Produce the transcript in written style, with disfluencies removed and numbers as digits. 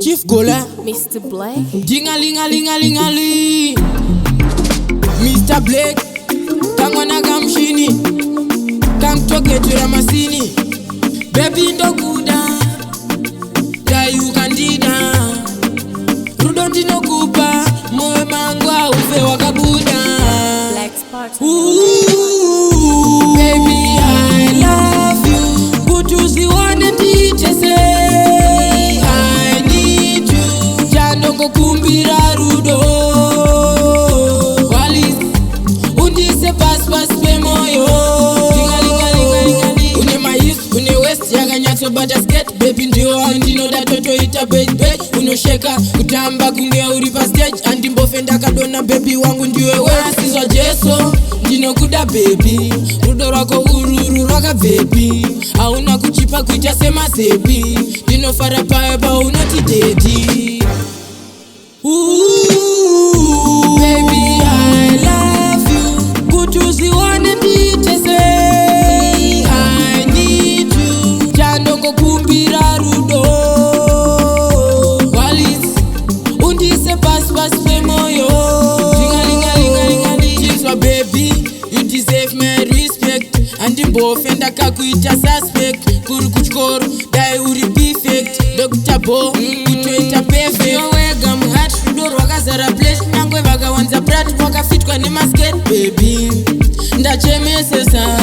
Chief Gola, Mr. Blake, Dingalingalingalingali, Mr. Blake, Kangwana Gamshini, Kang Toke Masini, Baby Ndokuda, Dayu Kandida, Rudonti no Kupa, Moe Mangwa, Ufe Wakabuda. Black Sparks. Ooh, baby, I love you. Good to see what the teacher say. I need you. Jandongo kumbira rudo. Walis, undise pas pe moyo. Lingalingalingalingali. Une mais, une west, yaga nyatso batasket. Baby ndio andino da toto ita bait. Uno sheka, utamba kunge uripa stage. Andi mbofenda kadona baby wangu ndiwe west. Sizo jeso. Ndino kuda baby, rudo rako ururu raka baby. Hauna kuchipa kuita sema sebi. Ndino fara paeba unoti dedi. Ooh, baby I love you. Good to see one and say I need you. Jandongo kumbira rudo. Walis, undise pas pe moyo. Lingalingalingalingali, chiswa baby. You deserve my respect. And the bofenda kakuita suspect. Kuru kuchkoro, dai uri perfect. Dr. Bo, kutuita perfect. Yowega muhat, rudoro wakazara place. Nangwe waga wanza brat, waka fit kwa ni masket baby. Ndachemesesa